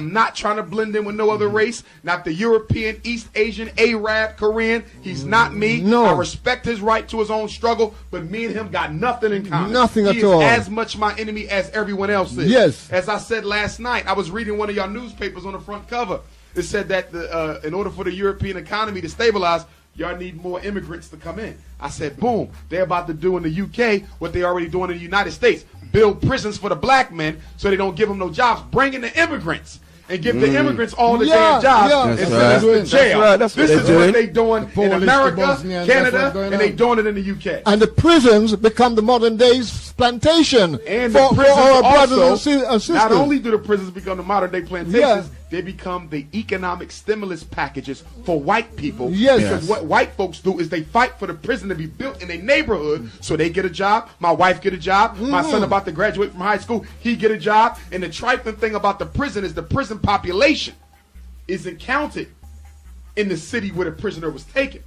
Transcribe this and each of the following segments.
am not trying to blend in with no other race. Not the European, East Asian, Arab, Korean. He's not me. No. I respect his right to his own struggle, but me and him got nothing in common. Nothing he at all. He is as much my enemy as everyone else is. Yes. As I said last night, I was reading one of y'all newspapers on the front cover. It said that in order for the European economy to stabilize, y'all need more immigrants to come in. I said, boom, they're about to do in the UK what they already doing in the United States. Build prisons for the black men so they don't give them no jobs. Bring in the immigrants and give the immigrants all the damn jobs and send us to jail. This is what they doing in America, Canada, and they doing it in the UK. And the prisons become the modern day's plantation and for our brothers also, and sisters. not only do the prisons become the modern day plantations, they become the economic stimulus packages for white people. Because what white folks do is they fight for the prison to be built in a neighborhood so they get a job, my wife get a job, my son about to graduate from high school, he get a job. And the trifling thing about the prison is the prison population isn't counted in the city where the prisoner was taken.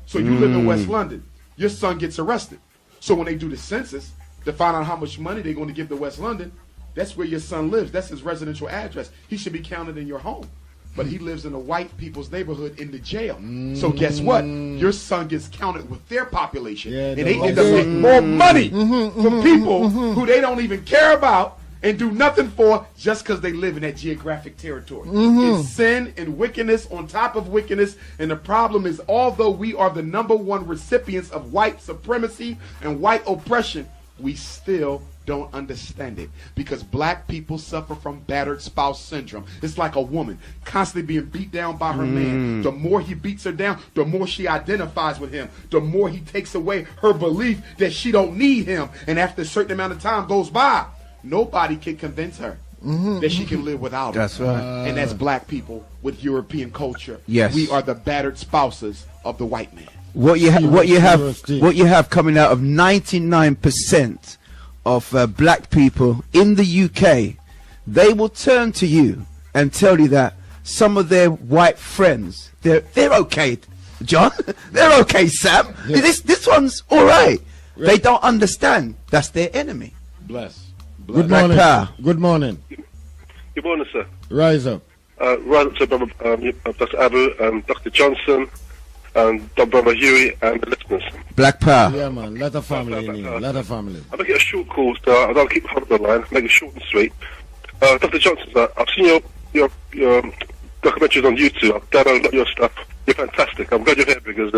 So you live in West London, your son gets arrested. So when they do the census to find out how much money they're going to give to West London, that's where your son lives. That's his residential address. He should be counted in your home. But he lives in a white people's neighborhood in the jail. So guess what? Your son gets counted with their population. And they end up making more money from people who they don't even care about and do nothing for just because they live in that geographic territory. It's sin and wickedness on top of wickedness. And the problem is, although we are the #1 recipients of white supremacy and white oppression, we still don't understand it, because black people suffer from battered spouse syndrome. It's like a woman constantly being beat down by her man. The more he beats her down, the more she identifies with him, the more he takes away her belief that she don't need him. And after a certain amount of time goes by, nobody can convince her that she can live without him. That's right. And that's black people with European culture. Yes. We are the battered spouses of the white man. What you have coming out of 99% of black people in the UK, they will turn to you and tell you that some of their white friends, they're okay, John, they're okay, Sam. This one's all right. They don't understand. That's their enemy. Bless. Good morning. Good morning. Good morning, sir. Rise up. Rise up to Dr. Abu, Dr. Johnson, and Brother Huey, and the listeners. Black Power. Yeah, man. Lot of family in here. Lot of family. I'll make it a short call, so I don't keep holding the line. Make it short and sweet. Dr. Johnson, sir, I've seen your documentaries on YouTube. I've done a lot of your stuff. You're fantastic. I'm glad you're here, because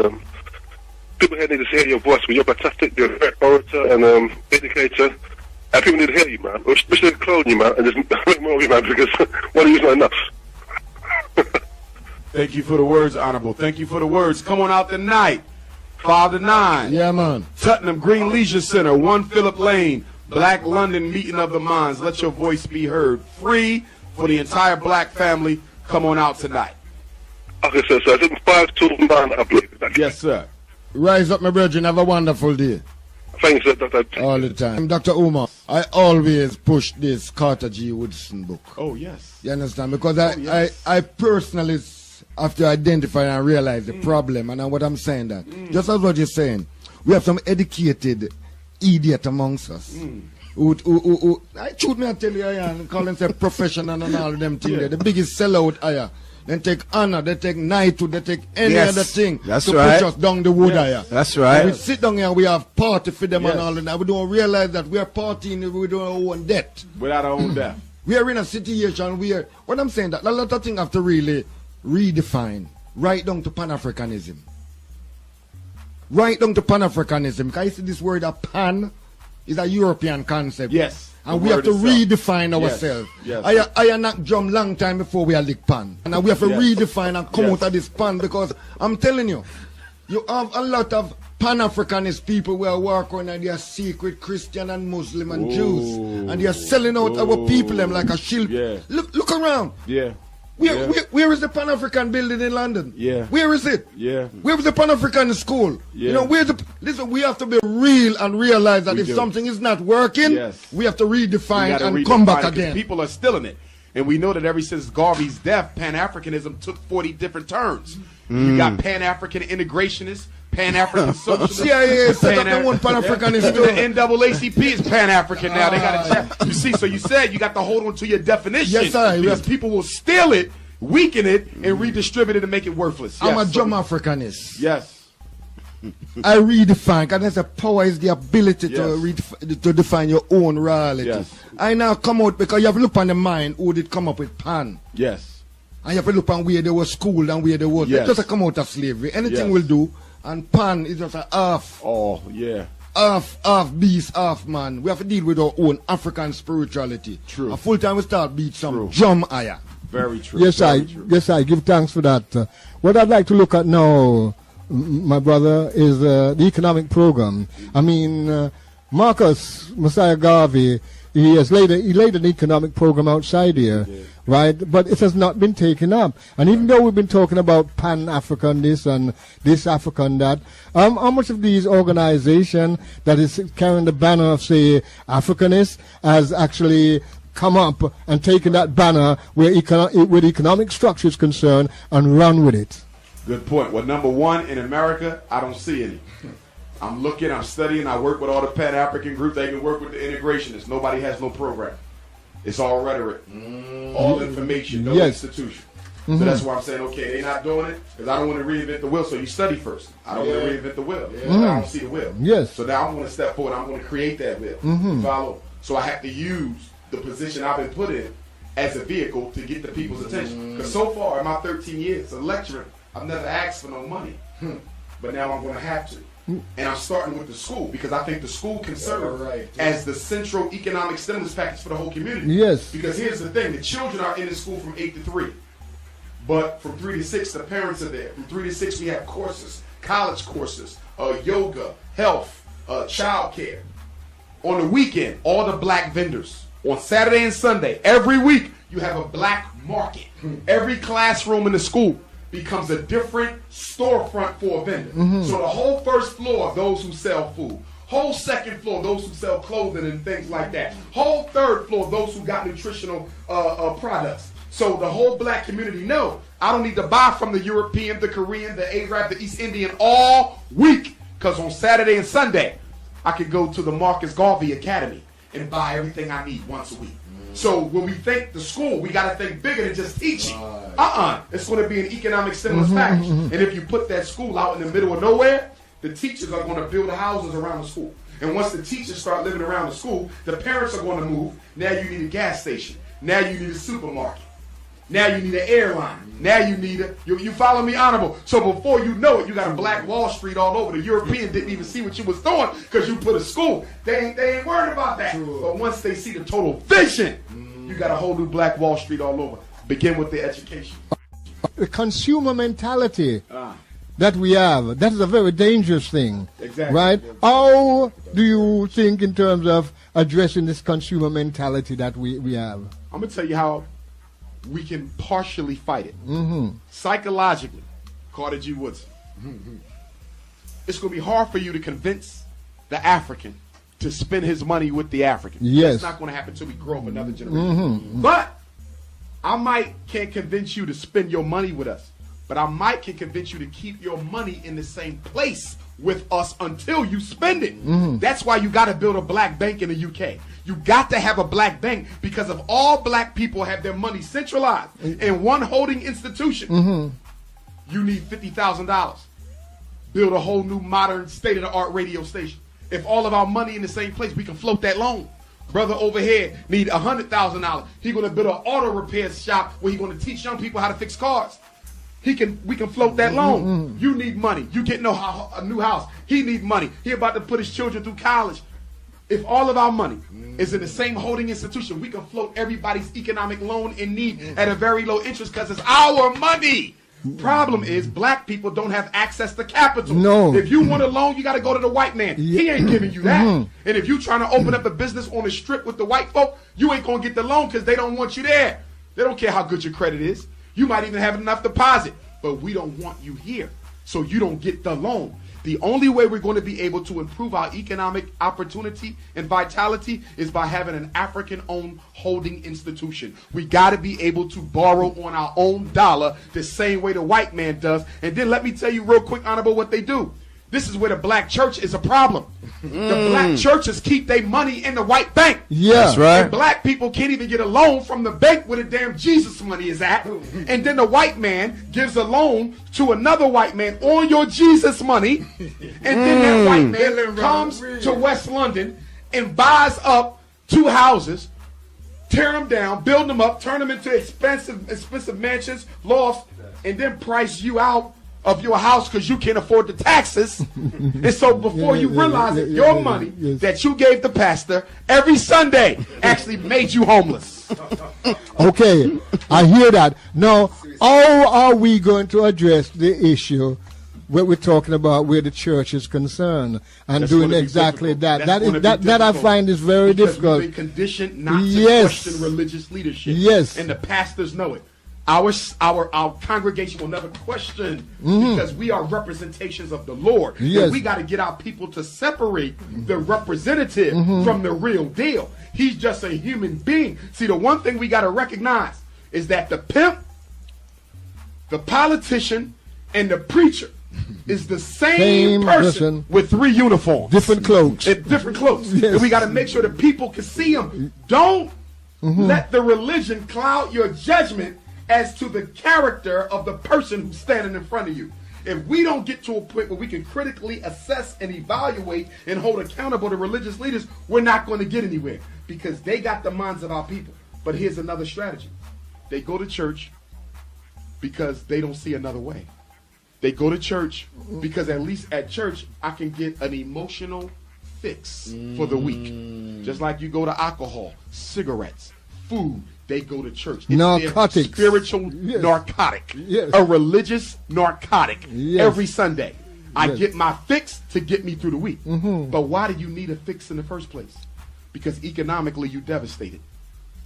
people here need to hear your voice. You're fantastic. You're a great orator and educator. And people need to hear you, man. We should clone you, man, and just make more of you, man, because one of you's not enough. Thank you for the words, Honorable. Thank you for the words. Come on out tonight, 5 to 9. Yeah, man. Tottenham Green Leisure Center, 1 Phillip Lane, Black London Meeting of the Minds. Let your voice be heard. Free for the entire black family. Come on out tonight. Okay, sir. So it's 5 to 9, I believe. Yes, sir. Rise up, my brethren. Have a wonderful day. Thanks, sir, Dr. All the time. I'm Dr. Umar. I always push this Carter G. Woodson book. Oh, yes. You understand? Because I personally have to identify and realize the problem. And what I'm saying that, just as what you're saying, we have some educated idiot amongst us. Who I shoot me, I tell you, and call them say professional and all of them things. The biggest sellout higher. They take honor, they take knighthood, they take any other thing to push us down the wood higher. That's right. And we sit down here and we have party for them and all of that. We don't realize that we are partying with our own debt. Without our own debt. We are in a situation where, what I'm saying, that a lot of things have to really redefine, right down to Pan-Africanism. Right down to Pan-Africanism. Because you see this word of pan is a European concept. Yes. And we have to redefine ourselves. Yes. I not jump long time before we are lick pan. And we have to redefine and come out of this pan, because I'm telling you, you have a lot of Pan-Africanist people who are working on their secret Christian and Muslim and Jews. And they are selling out our people them like a shield. Look around. Where is the Pan-African building in London? Where is it? Where is the Pan-African school? You know, listen, we have to be real and realize that if something is not working, we have to redefine and come back again. People are still in it. And we know that ever since Garvey's death, Pan-Africanism took 40 different turns. You got Pan-African integrationists, Pan-African Socialist. CIA set up their one Pan-Africanist. The NAACP is Pan-African now. They got a you see, so you said you got to hold on to your definition. Yes, sir. Because people will steal it, weaken it, and redistribute it and make it worthless. I'm a Drum Africanist. Yes. I redefine, because the power is the ability to define your own reality. Yes. I now come out because you have to look on the mind who did come up with Pan. Yes. And you have to look on where they were schooled and where they were. Yes. They just come out of slavery. Anything will do. And Pan is just a half. Oh, yeah. Half beast, half man. We have to deal with our own African spirituality. True. A full time we start beat some drum higher. Very true. Yes, Very true. Yes, I give thanks for that. What I'd like to look at now, my brother, is the economic program. I mean, Marcus Messiah Garvey, he laid an economic program outside here, right? But it has not been taken up. And even though we've been talking about Pan-African this and this African that, how much of these organizations that is carrying the banner of, say, Africanists has actually come up and taken that banner where economic structure is concerned and run with it? Good point. Well, number one, in America, I don't see any. I'm looking, I'm studying, I work with all the Pan-African groups. They can work with the integrationists. Nobody has no program. It's all rhetoric, all information, no institution. So that's why I'm saying, okay, they're not doing it because I don't want to reinvent the wheel. So you study first. I don't want to reinvent the wheel. I don't see the wheel. Yes. So now I'm going to step forward. I'm going to create that wheel. Follow. So I have to use the position I've been put in as a vehicle to get the people's attention. Because so far in my 13 years of lecturing, I've never asked for no money. But now I'm going to have to. And I'm starting with the school because I think the school can serve as the central economic stimulus package for the whole community. Yes. Because here's the thing, the children are in the school from 8 to 3. But from 3 to 6, the parents are there. From 3 to 6, we have courses, college courses, yoga, health, child care. On the weekend, all the black vendors. On Saturday and Sunday, every week, you have a black market. Every classroom in the school becomes a different storefront for a vendor. So the whole first floor, those who sell food. Whole second floor, those who sell clothing and things like that. Whole third floor, those who got nutritional products. So the whole black community know I don't need to buy from the European, the Korean, the Arab, the East Indian all week. Because on Saturday and Sunday, I could go to the Marcus Garvey Academy and buy everything I need once a week. So when we think the school, we got to think bigger than just teaching. It's going to be an economic stimulus package. And if you put that school out in the middle of nowhere, the teachers are going to build houses around the school. And once the teachers start living around the school, the parents are going to move. Now you need a gas station. Now you need a supermarket. Now you need an airline. Now you need you follow me, Honorable? So before you know it, you got a black Wall Street all over. The European didn't even see what you was doing because you put a school. They ain't worried about that. But once they see the total vision, you got a whole new black Wall Street all over. Begin with the education. The consumer mentality that we have, that is a very dangerous thing. Exactly. Right? How do you think in terms of addressing this consumer mentality that we have? I'm going to tell you how we can partially fight it. Psychologically, Carter G. Woodson. It's going to be hard for you to convince the African to spend his money with the African. Yes. That's not going to happen until we grow up another generation. But I can't convince you to spend your money with us. But I can convince you to keep your money in the same place with us until you spend it. That's why you got to build a black bank in the UK. You got to have a black bank because if all black people have their money centralized in one holding institution, you need $50,000. Build a whole new modern state-of-the-art radio station. If all of our money in the same place, we can float that loan. Brother over here need $100,000. He's going to build an auto repair shop where he's going to teach young people how to fix cars. We can float that loan. You need money. You get a new house. He need money. He about to put his children through college. If all of our money is in the same holding institution, we can float everybody's economic loan in need at a very low interest because it's our money. Problem is, black people don't have access to capital. No. If you want a loan, you got to go to the white man. He ain't giving you that. And if you trying to open up a business on the strip with the white folk, you ain't going to get the loan because they don't want you there. They don't care how good your credit is. You might even have enough deposit, but we don't want you here. So you don't get the loan. The only way we're going to be able to improve our economic opportunity and vitality is by having an African-owned holding institution. We got to be able to borrow on our own dollar the same way the white man does. And then let me tell you real quick, Honorable, what they do. This is where the black church is a problem. The black churches keep their money in the white bank. Yeah, that's right. And black people can't even get a loan from the bank where the damn Jesus money is at. And then the white man gives a loan to another white man on your Jesus money. And then that white man comes to West London and buys up 2 houses, tear them down, build them up, turn them into expensive mansions, lofts, and then price you out of your house because you can't afford the taxes. And so before you realize it, your money that you gave the pastor every Sunday actually made you homeless. Okay, I hear that. Now, how are we going to address the issue what we're talking about where the church is concerned and that's doing exactly that? That I find is very difficult. We've been conditioned not to question religious leadership. Yes. And the pastors know it. Our congregation will never question because we are representations of the Lord. Yes. And we got to get our people to separate the representative from the real deal. He's just a human being. See, the one thing we got to recognize is that the pimp, the politician, and the preacher is the same person with 3 uniforms. Different cloaks. Different clothes. Yes. And we got to make sure that people can see them. Don't let the religion cloud your judgment as to the character of the person who's standing in front of you. If we don't get to a point where we can critically assess and evaluate and hold accountable the religious leaders, we're not going to get anywhere because they got the minds of our people. But here's another strategy. They go to church because they don't see another way. They go to church because at least at church I can get an emotional fix for the week. Just like you go to alcohol, cigarettes, food, they go to church. It's narcotics. Spiritual narcotic. A religious narcotic. Every Sunday. I get my fix to get me through the week. But why do you need a fix in the first place? Because economically you devastated.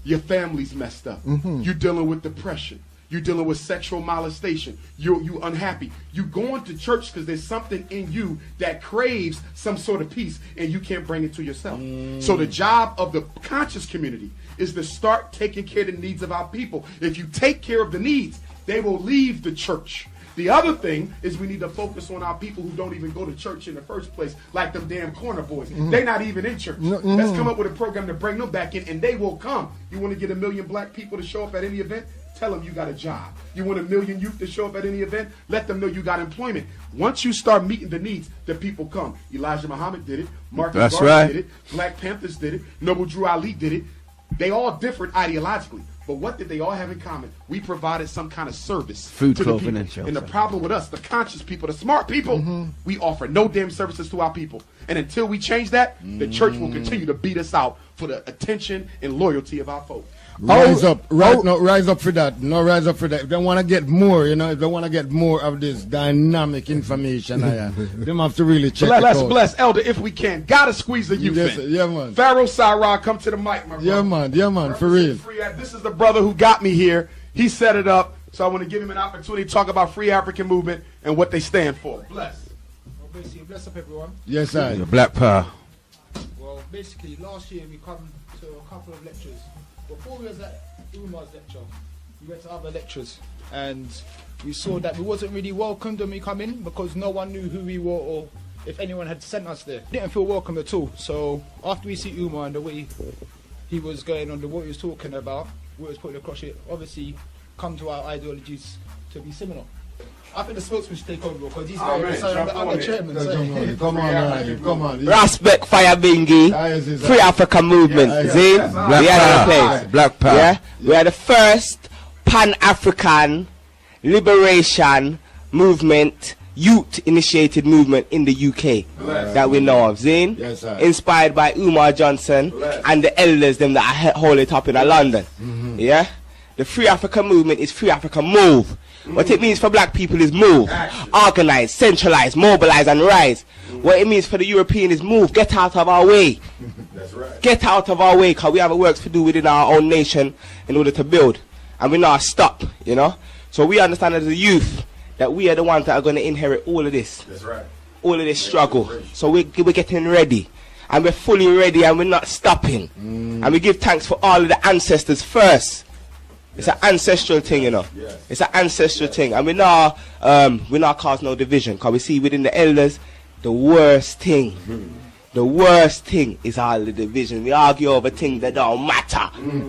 Your family's messed up. You're dealing with depression. You're dealing with sexual molestation. You unhappy. You going to church because there's something in you that craves some sort of peace and you can't bring it to yourself. So the job of the conscious community is to start taking care of the needs of our people. If you take care of the needs, they will leave the church. The other thing is we need to focus on our people who don't even go to church in the first place, like them damn corner boys. They're not even in church. Let's come up with a program to bring them back in, and they will come. You want to get 1 million black people to show up at any event? Tell them you got a job. You want 1 million youth to show up at any event? Let them know you got employment. Once you start meeting the needs, the people come. Elijah Muhammad did it. Marcus Garvey did it. Black Panthers did it. Noble Drew Ali did it. They all different ideologically. But what did they all have in common? We provided some kind of service. Food, to clothing, the and people. shelter. And the problem with us, the conscious people, the smart people, we offer no damn services to our people. And until we change that, the church will continue to beat us out for the attention and loyalty of our folks. Rise up for that. No, rise up for that. If they want to get more, if they want to get more of this dynamic information, they have to really check it out. Bless, Elder, if we can. Gotta squeeze the youth in. Yeah, man. Pharaoh Sirah, come to the mic, my brother. Yeah, man, for real. This is the brother who got me here. He set it up, so I want to give him an opportunity to talk about Free African Movement and what they stand for. Bless. Well, basically, bless up everyone. Yes, sir. Black Power. Well, basically, last year we come to a couple of lectures. Before we was at Umar's lecture, we went to other lectures and we saw that we wasn't really welcomed when we come in because no one knew who we were or if anyone had sent us there. Didn't feel welcome at all. So after we see Umar and the way he was going on, what he was talking about, what he was putting across it, obviously come to our ideologies to be similar. I think the spokesman should take over because he's I'm the chairman. Come on. Respect Fire Bingi, Free African Movement. See? We are the place. Black Power. Yeah? We are the first Pan-African liberation movement, youth-initiated movement in the UK that we know of. Zane? Yes, sir. Inspired by Umar Johnson and the elders them that hold it up in London. Yeah? The Free African Movement is Free African Move. What it means for black people is move, organize, centralize, mobilize and rise. What it means for the European is move, get out of our way. That's right. Get out of our way because we have works to do within our own nation in order to build. And we're not stop, So we understand as a youth that we are the ones that are going to inherit all of this. That's right. All of this struggle. So we're getting ready. And we're fully ready and we're not stopping. And we give thanks for all of the ancestors first. It's an ancestral thing, It's an ancestral thing. And we not cause no division. Because we see within the elders, the worst thing. The worst thing is all the division. We argue over things that don't matter.